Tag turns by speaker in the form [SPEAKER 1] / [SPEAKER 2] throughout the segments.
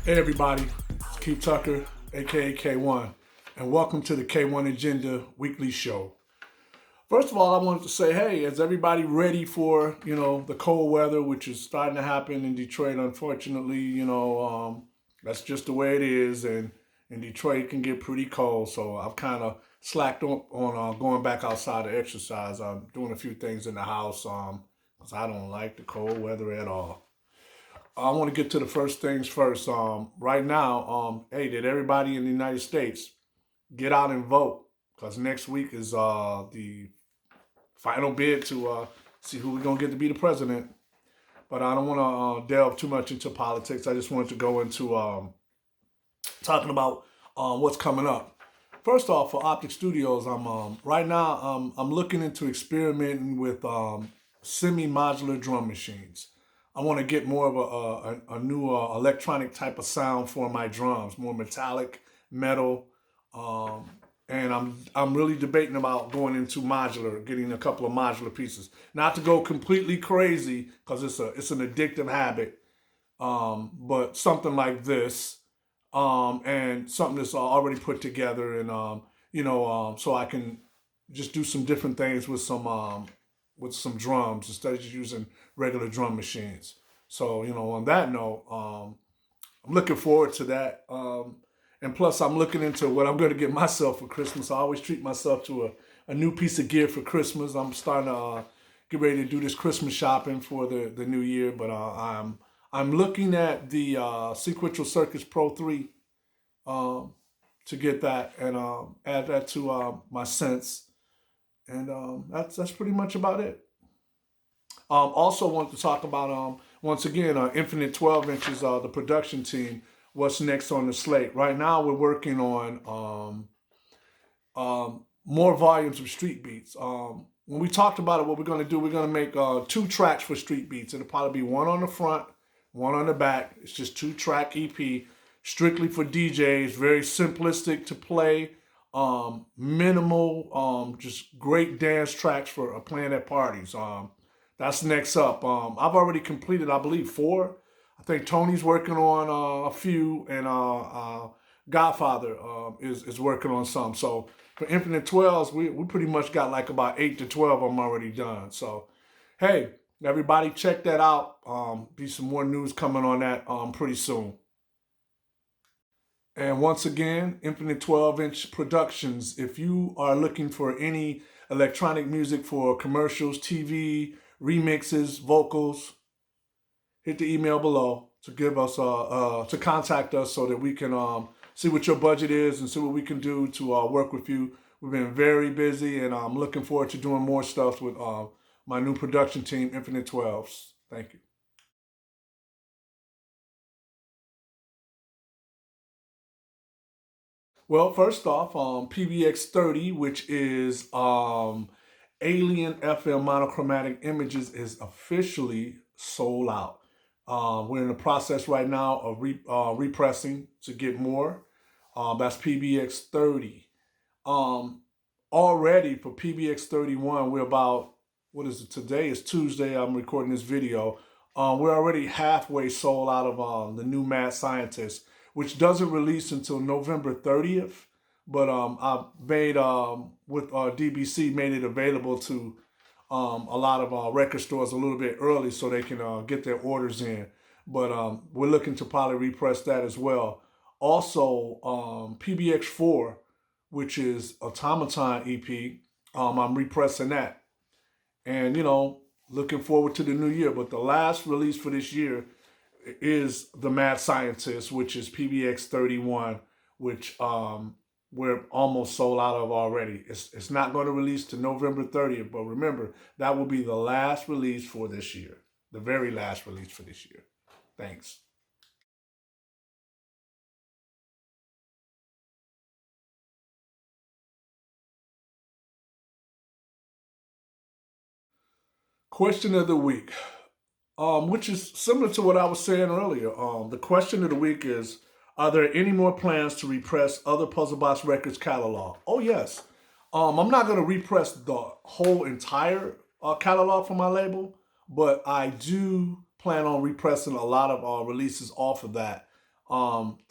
[SPEAKER 1] Hey everybody, it's Keith Tucker, aka K-1, and welcome to the K-1 Agenda Weekly Show. First of all, I wanted to say, hey, is everybody ready for, the cold weather, which is starting to happen in Detroit, unfortunately, that's just the way it is, and in Detroit it can get pretty cold, so I've kind of slacked on going back outside to exercise. I'm doing a few things in the house, because I don't like the cold weather at all. I want to get to the first things first. Right now, hey, did everybody in the United States get out and vote? Because next week is the final bid to see who we're going to get to be the president. But I don't want to delve too much into politics. I just wanted to go into talking about what's coming up. First off, for Optic Studios, right now I'm looking into experimenting with semi-modular drum machines. I want to get more of a new electronic type of sound for my drums, more metallic, metal, and I'm really debating about going into modular, getting a couple of modular pieces. Not to go completely crazy because it's an addictive habit, but something like this, and something that's already put together, and so I can just do some different things with some drums instead of just using regular drum machines. So, on that note, I'm looking forward to that. And plus, I'm looking into what I'm going to get myself for Christmas. I always treat myself to a new piece of gear for Christmas. I'm starting to get ready to do this Christmas shopping for the new year. But I'm looking at the Sequential Circuits Pro 3 to get that and add that to my synths. And that's pretty much about it. Also wanted to talk about, once again, Infinite 12 Inches, the production team, what's next on the slate. Right now we're working on more volumes of Street Beats. When we talked about it, what we're going to do, we're going to make 2 tracks for Street Beats. It'll probably be one on the front, one on the back. It's just 2-track EP, strictly for DJs, very simplistic to play. Minimal, just great dance tracks for playing at parties. That's next up. I've already completed, I believe, 4. I think Tony's working on a few, and Godfather is working on some. So for Infinite 12s, we pretty much got like about 8 to 12 of them already done. So hey, everybody check that out. Be some more news coming on that pretty soon. And once again, Infinite 12-inch Productions. If you are looking for any electronic music for commercials, TV, remixes, vocals, hit the email below to give us to contact us so that we can see what your budget is and see what we can do to work with you. We've been very busy, and I'm looking forward to doing more stuff with my new production team, Infinite 12s. Thank you. Well, first off, PBX-30, which is Alien FM Monochromatic Images, is officially sold out. We're in the process right now of repressing to get more. That's PBX-30. Already for PBX-31, we're about, what is it, today is Tuesday, I'm recording this video. We're already halfway sold out of the new Mad Scientist, which doesn't release until November 30th. But I made, with DBC, made it available to a lot of record stores a little bit early so they can get their orders in. But we're looking to probably repress that as well. Also, PBX-4 which is Automaton EP. I'm repressing that. And, looking forward to the new year. But the last release for this year is the Mad Scientist, which is PBX-31, which we're almost sold out of already. It's not going to release to November 30th, but remember, that will be the last release for this year. The very last release for this year. Thanks. Question of the week, which is similar to what I was saying earlier. The question of the week is, are there any more plans to repress other Puzzlebox Records catalog? Oh, yes. I'm not going to repress the whole entire catalog for my label, but I do plan on repressing a lot of releases off of that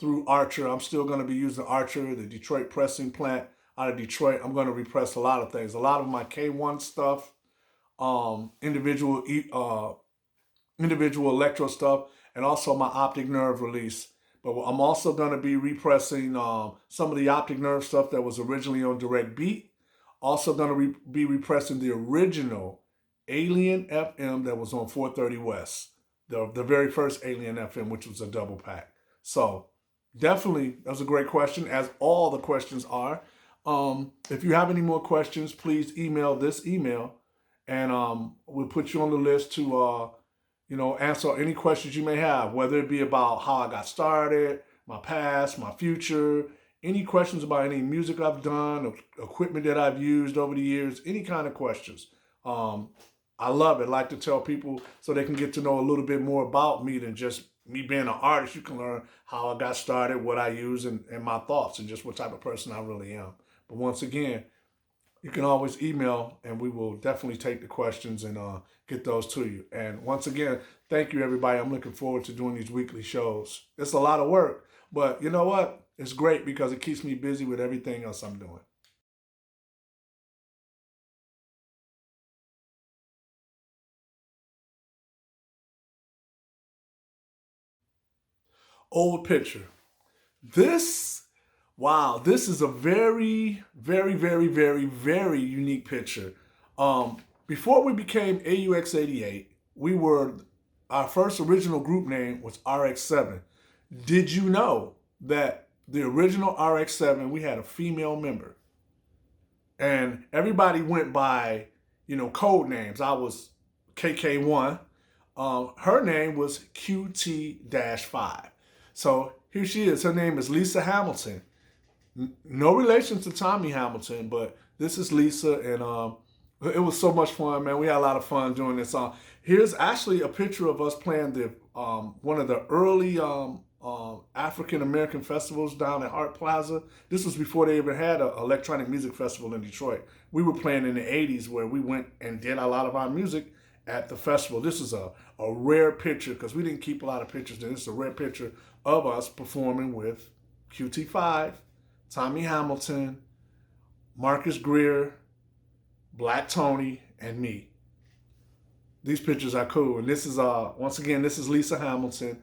[SPEAKER 1] through Archer. I'm still going to be using Archer, the Detroit pressing plant out of Detroit. I'm going to repress a lot of things. A lot of my K-1 stuff, individual Electro stuff, and also my Optic Nerve release. But I'm also going to be repressing some of the Optic Nerve stuff that was originally on Direct Beat. Also going to be repressing the original Alien FM that was on 430 West, the very first Alien FM, which was a double pack. So definitely, that was a great question, as all the questions are. If you have any more questions, please email this email, and we'll put you on the list to answer any questions you may have, whether it be about how I got started, my past, my future, any questions about any music I've done, equipment that I've used over the years, any kind of questions. I love it. I like to tell people so they can get to know a little bit more about me than just me being an artist. You can learn how I got started, what I use, and my thoughts, and just what type of person I really am. But once again, you can always email, and we will definitely take the questions and get those to you. And once again, thank you, everybody. I'm looking forward to doing these weekly shows. It's a lot of work, but you know what? It's great because it keeps me busy with everything else I'm doing. Old picture. This, wow, this is a very, very, very, very, very unique picture. Before we became AUX88, our first original group name was RX7. Did you know that the original RX7, we had a female member? And everybody went by, code names. I was KK1. Her name was QT-5. So here she is. Her name is Lisa Hamilton. No relation to Tommy Hamilton, but this is Lisa, and it was so much fun, man. We had a lot of fun doing this. Here's actually a picture of us playing the one of the early African American festivals down at Hart Plaza. This was before they even had an electronic music festival in Detroit. We were playing in the 80s, where we went and did a lot of our music at the festival. This is a rare picture because we didn't keep a lot of pictures. This is a rare picture of us performing with QT5, Tommy Hamilton, Marcus Greer, Black Tony, and me. These pictures are cool. And this is, once again, this is Lisa Hamilton.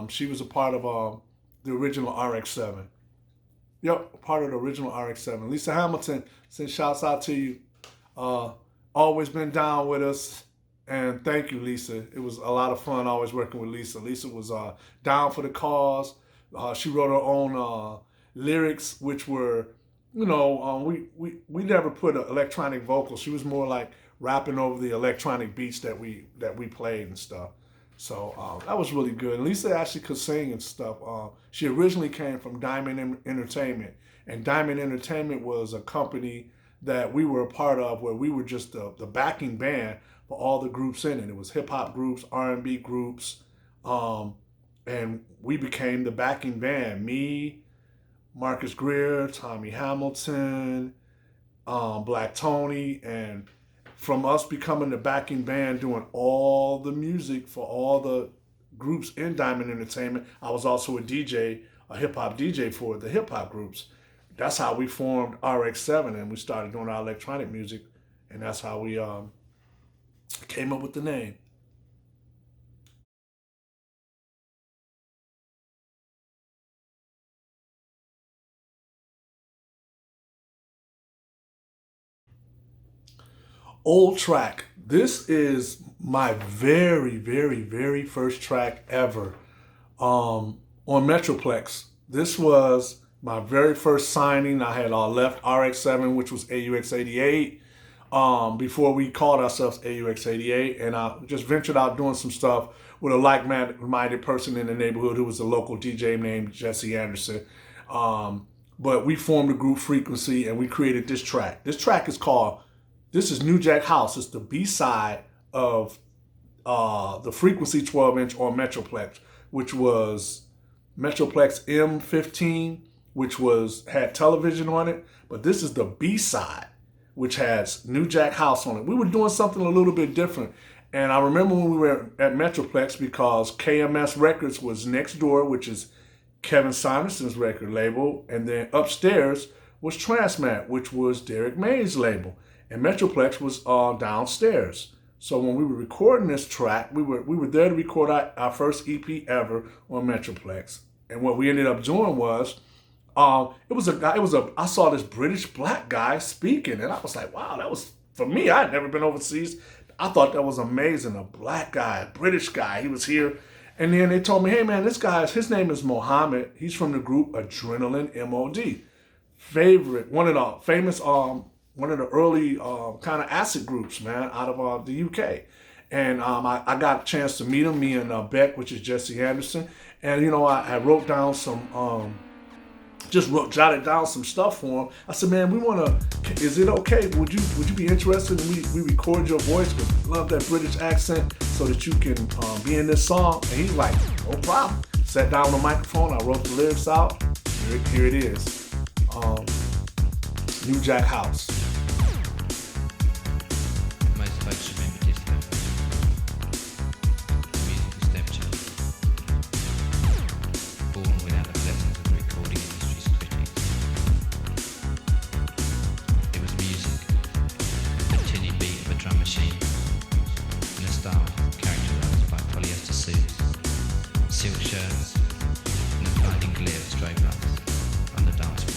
[SPEAKER 1] She was a part of the original RX-7. Yep, part of the original RX-7. Lisa Hamilton, send shouts out to you. Always been down with us. And thank you, Lisa. It was a lot of fun always working with Lisa. Lisa was down for the cause. She wrote her own lyrics, which were, we never put an electronic vocal. She was more like rapping over the electronic beats that we played and stuff. So that was really good. And Lisa actually could sing and stuff. She originally came from Diamond Entertainment, and Diamond Entertainment was a company that we were a part of, where we were just the backing band for all the groups in it. It was hip hop groups, R&B groups, and we became the backing band. Me, Marcus Greer, Tommy Hamilton, Black Tony, and from us becoming the backing band, doing all the music for all the groups in Diamond Entertainment, I was also a DJ, a hip hop DJ for the hip hop groups. That's how we formed RX7, and we started doing our electronic music, and that's how we came up with the name. old track. This is my very, very, very first track ever on Metroplex. This was my very first signing. I had left RX-7, which was AUX-88, before we called ourselves AUX-88, and I just ventured out doing some stuff with a like-minded person in the neighborhood who was a local DJ named Jesse Anderson. But we formed a group, Frequency, and we created this track. This track is called, this is New Jack House. It's the B-side of the Frequency 12-inch on Metroplex, which was Metroplex M15, which had television on it. But this is the B-side, which has New Jack House on it. We were doing something a little bit different. And I remember when we were at Metroplex, because KMS Records was next door, which is Kevin Simonson's record label. And then upstairs was Transmat, which was Derek May's label. And Metroplex was downstairs. So when we were recording this track, we were there to record our first EP ever on Metroplex. And what we ended up doing was, I saw this British black guy speaking, and I was like, wow, that was, for me, I had never been overseas. I thought that was amazing. A black guy, a British guy, he was here. And then they told me, hey man, his name is Mohammed. He's from the group Adrenalin M.O.D. One of the early kind of acid groups, man, out of the UK. And I got a chance to meet him, me and Beck, which is Jesse Anderson. And, I wrote down some, jotted down some stuff for him. I said, man, is it okay? Would you be interested in we record your voice? Because I love that British accent so that you can be in this song. And he's like, no problem. Sat down on the microphone. I wrote the lyrics out. Here it is. New Jack House.
[SPEAKER 2] Most folks remember disco. Music was stepchild. Born without the blessings of the recording industry's critics. It was music, the tinny beat of a drum machine, and a style characterised by polyester suits, silk shirts, and the blinding glare of strobe lights on the dance floor.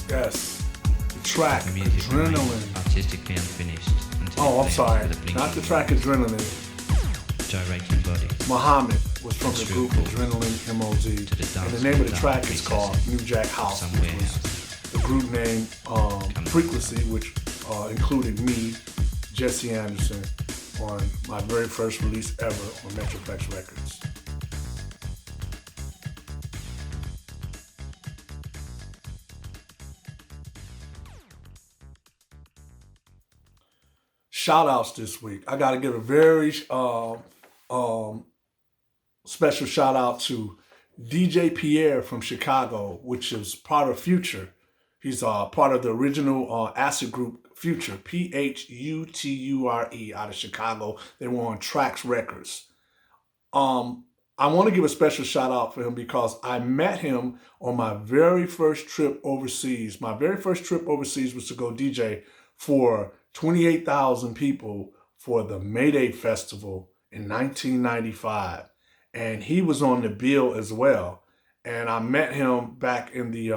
[SPEAKER 1] Yes, the track Adrenalin.
[SPEAKER 2] Artistically unfinished.
[SPEAKER 1] I'm sorry, not the track Adrenalin.
[SPEAKER 2] Gyrating body.
[SPEAKER 1] Mohammed was from the group Adrenalin M.O.D. And the name of the track is called New Jack House, which was the group name Frequency, which included me, Jesse Anderson, on my very first release ever on Metroplex Records. Shoutouts this week. I got to give a very special shout out to DJ Pierre from Chicago, which is part of Phutre. He's part of the original acid group Phutre, Phutre, out of Chicago. They were on Trax Records. I want to give a special shout out for him because I met him on my very first trip overseas. My very first trip overseas was to go DJ for 28,000 people for the Mayday Festival in 1995. And he was on the bill as well. And I met him back in the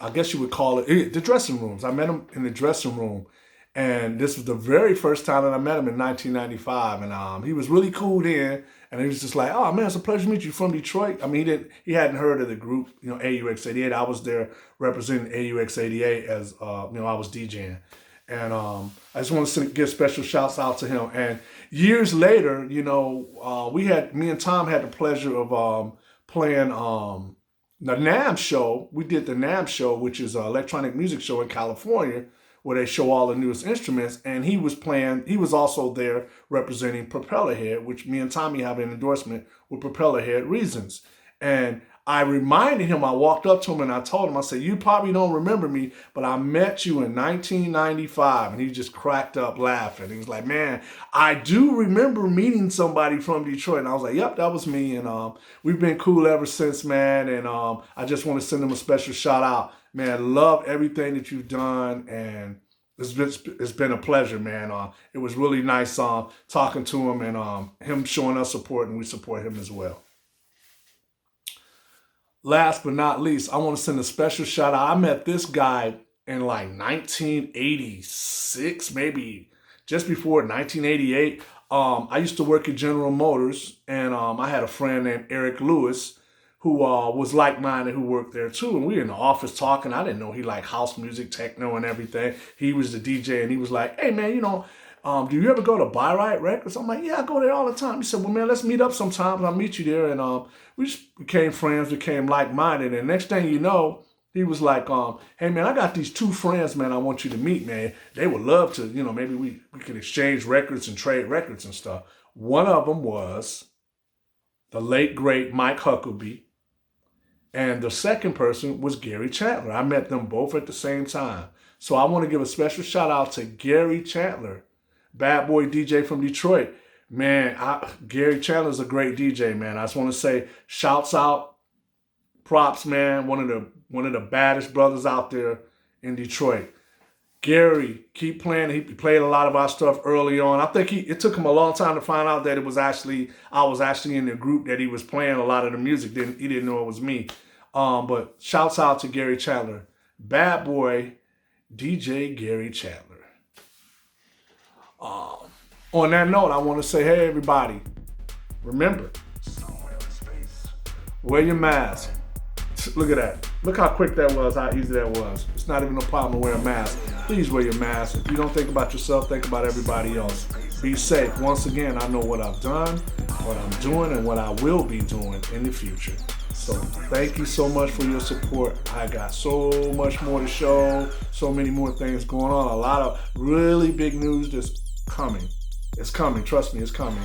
[SPEAKER 1] I guess you would call it, the dressing rooms. I met him in the dressing room. And this was the very first time that I met him in 1995. And he was really cool then. And he was just like, oh, man, it's a pleasure to meet you from Detroit. I mean, he hadn't heard of the group, AUX88. I was there representing AUX88 as, I was DJing. And I just want to give special shouts out to him. And years later, me and Tom had the pleasure of playing the NAMM show. We did the NAMM show, which is an electronic music show in California, where they show all the newest instruments. And he was also there representing Propellerhead, which me and Tommy have an endorsement with Propellerhead Reasons. And I reminded him, I walked up to him and I told him, I said, you probably don't remember me, but I met you in 1995. And he just cracked up laughing. He was like, man, I do remember meeting somebody from Detroit. And I was like, yep, that was me. And we've been cool ever since, man. And I just want to send him a special shout out. Man, love everything that you've done. And it's been a pleasure, man. It was really nice talking to him and him showing us support, and we support him as well. Last but not least, I want to send a special shout out. I met this guy in like 1986, maybe just before 1988. I used to work at General Motors, and I had a friend named Eric Lewis who was like-minded, who worked there too. And we were in the office talking. I didn't know he liked house music, techno, and everything. He was the DJ, and he was like, hey, man, do you ever go to Buy Right Records? I'm like, yeah, I go there all the time. He said, well, man, let's meet up sometime. I'll meet you there. And we just became friends, became like-minded. And next thing you know, he was like, hey, man, I got these two friends, man, I want you to meet, man. They would love to, maybe we could exchange records and trade records and stuff. One of them was the late, great Mike Huckabee. And the second person was Gary Chandler. I met them both at the same time. So I want to give a special shout out to Gary Chandler, bad boy DJ from Detroit. Man, Gary Chandler's a great DJ, man. I just want to say shouts out, props, man. One of the baddest brothers out there in Detroit. Gary, keep playing. He played a lot of our stuff early on. I think it took him a long time to find out that I was actually in the group that he was playing a lot of the music. He didn't know it was me. But shouts out to Gary Chandler. Bad boy, DJ Gary Chandler. On that note, I want to say, hey, everybody, remember, wear your mask. Look at that. Look how quick that was, how easy that was. It's not even a problem to wear a mask. Please wear your mask. If you don't think about yourself, think about everybody else. Be safe. Once again, I know what I've done, what I'm doing, and what I will be doing in the future. So thank you so much for your support. I got so much more to show, so many more things going on. A lot of really big news that's coming. It's coming. Trust me, it's coming.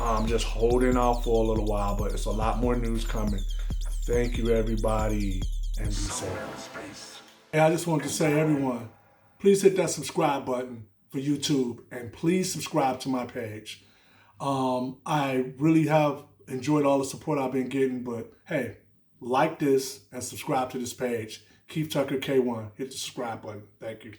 [SPEAKER 1] I'm just holding out for a little while, but it's a lot more news coming. Thank you, everybody, and be safe. And I just want to say, everyone, please hit that subscribe button for YouTube, and please subscribe to my page. I really have enjoyed all the support I've been getting, but hey, like this and subscribe to this page. Keith Tucker K-1. Hit the subscribe button. Thank you.